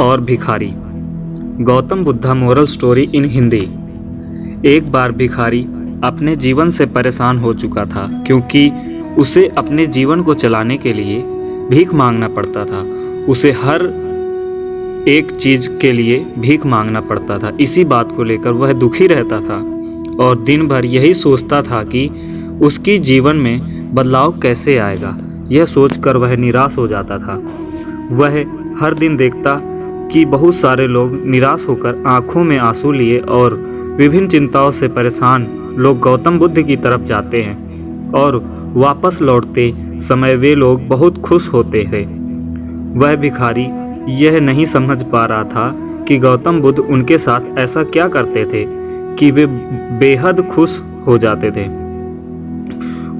और भिखारी। Gautam Buddha moral story in Hindi. एक बार भिखारी अपने जीवन से परेशान हो चुका था, क्योंकि उसे अपने जीवन को चलाने के लिए भीख मांगना पड़ता था। उसे हर एक चीज के लिए भीख मांगना पड़ता था। इसी बात को लेकर वह दुखी रहता था और दिन भर यही सोचता था कि उसकी जीवन में बदलाव कैसे आएगा। यह सोचकर वह निराश हो जाता था। वह हर दिन देखता कि बहुत सारे लोग निराश होकर आंखों में आंसू लिए और विभिन्न चिंताओं से परेशान लोग गौतम बुद्ध की तरफ जाते हैं और वापस लौटते समय वे लोग बहुत खुश होते थे। वह भिखारी यह नहीं समझ पा रहा था कि गौतम बुद्ध उनके साथ ऐसा क्या करते थे कि वे बेहद खुश हो जाते थे।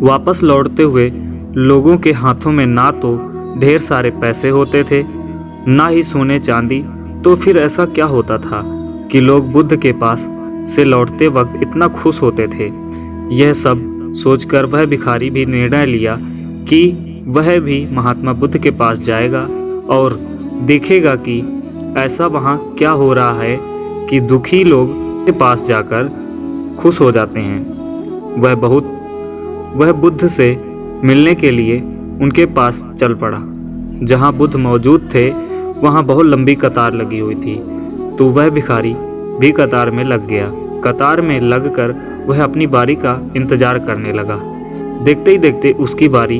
वापस लौटते हुए लोगों के हाथों में ना तो ढेर सारे पैसे होते थे, ना ही सोने चांदी। तो फिर ऐसा क्या होता था कि लोग बुद्ध के पास से लौटते वक्त इतना खुश होते थे। यह सब सोचकर वह भिखारी भी निर्णय लिया कि वह भी महात्मा बुद्ध के पास जाएगा और देखेगा कि ऐसा वहाँ क्या हो रहा है कि दुखी लोग के पास जाकर खुश हो जाते हैं। वह बुद्ध से मिलने के लिए उनके पास चल पड़ा। जहाँ बुद्ध मौजूद थे वहाँ बहुत लंबी कतार लगी हुई थी, तो वह भिखारी भी कतार में लग गया। कतार में लगकर वह अपनी बारी का इंतजार करने लगा। देखते ही देखते उसकी बारी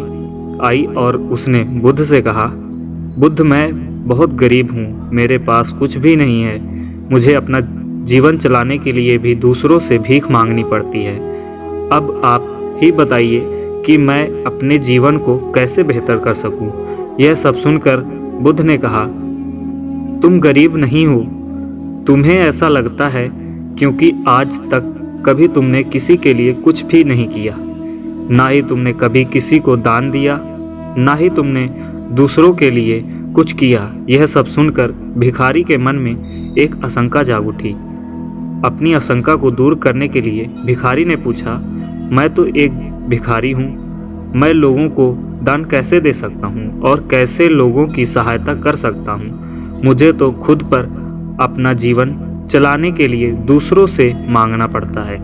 आई और उसने बुद्ध से कहा, बुद्ध, मैं बहुत गरीब हूँ, मेरे पास कुछ भी नहीं है। मुझे अपना जीवन चलाने के लिए भी दूसरों से भीख मांगनी पड़ती है। अब आप ही बताइए कि मैं अपने जीवन को कैसे बेहतर कर सकूं। यह सब सुनकर बुद्ध ने कहा, तुम गरीब नहीं हो, तुम्हें ऐसा लगता है क्योंकि आज तक कभी तुमने किसी के लिए कुछ भी नहीं किया, ना ही तुमने कभी किसी को दान दिया, ना ही तुमने दूसरों के लिए कुछ किया। यह सब सुनकर भिखारी के मन में एक आशंका जाग उठी। अपनी आशंका को दूर करने के लिए भिखारी ने पूछा, मैं तो एक भिखारी हूँ, मैं लोगों को दान कैसे दे सकता हूँ और कैसे लोगों की सहायता कर सकता हूँ। मुझे तो खुद पर अपना जीवन चलाने के लिए दूसरों से मांगना पड़ता है।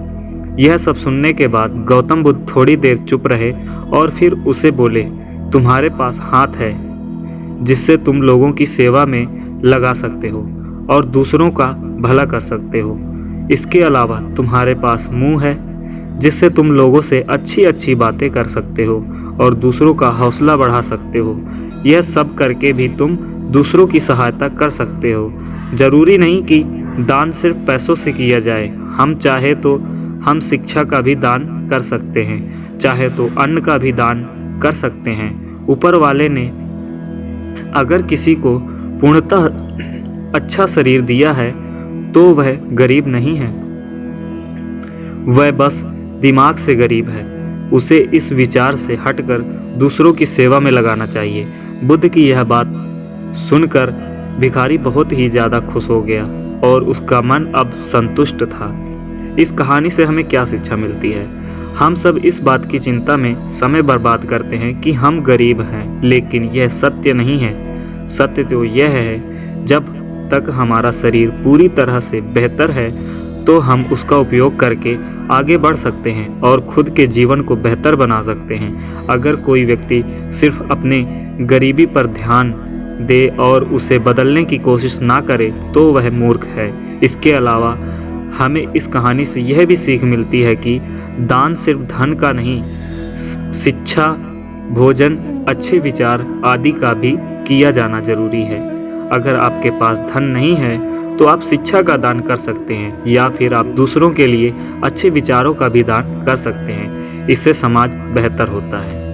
यह सब सुनने के बाद गौतम बुद्ध थोड़ी देर चुप रहे और फिर उसे बोले, तुम्हारे पास हाथ है जिससे तुम लोगों की सेवा में लगा सकते हो और दूसरों का भला कर सकते हो। इसके अलावा तुम्हारे पास मुंह है जिससे तुम लोगों से अच्छी अच्छी बातें कर सकते हो और दूसरों का हौसला बढ़ा सकते हो। यह सब करके भी तुम दूसरों की सहायता कर सकते हो। जरूरी नहीं कि दान सिर्फ पैसों से किया जाए। हम चाहे तो हम शिक्षा का भी दान कर सकते हैं, चाहे तो अन्न का भी दान कर सकते हैं। ऊपर वाले ने अगर किसी को पूर्णतः अच्छा शरीर दिया है तो वह गरीब नहीं है, वह बस दिमाग से गरीब है। उसे इस विचार से हटकर दूसरों की सेवा में लगाना चाहिए। बुद्ध की यह बात सुनकर भिखारी बहुत ही ज़्यादा खुश हो गया और उसका मन अब संतुष्ट था। इस कहानी से हमें क्या शिक्षा मिलती है? हम सब इस बात की चिंता में समय बर्बाद करते हैं कि हम गरीब हैं, लेकिन यह सत्य नहीं है। सत्य तो यह है, जब तक हमारा शरीर पूरी तरह से बेहतर है तो हम उसका उपयोग करके आगे बढ़ सकते हैं और खुद के जीवन को बेहतर बना सकते हैं। अगर कोई व्यक्ति सिर्फ अपने गरीबी पर ध्यान दे और उसे बदलने की कोशिश ना करे तो वह मूर्ख है। इसके अलावा हमें इस कहानी से यह भी सीख मिलती है कि दान सिर्फ धन का नहीं, शिक्षा, भोजन, अच्छे विचार आदि का भी किया जाना जरूरी है। अगर आपके पास धन नहीं है तो आप शिक्षा का दान कर सकते हैं या फिर आप दूसरों के लिए अच्छे विचारों का भी दान कर सकते हैं। इससे समाज बेहतर होता है।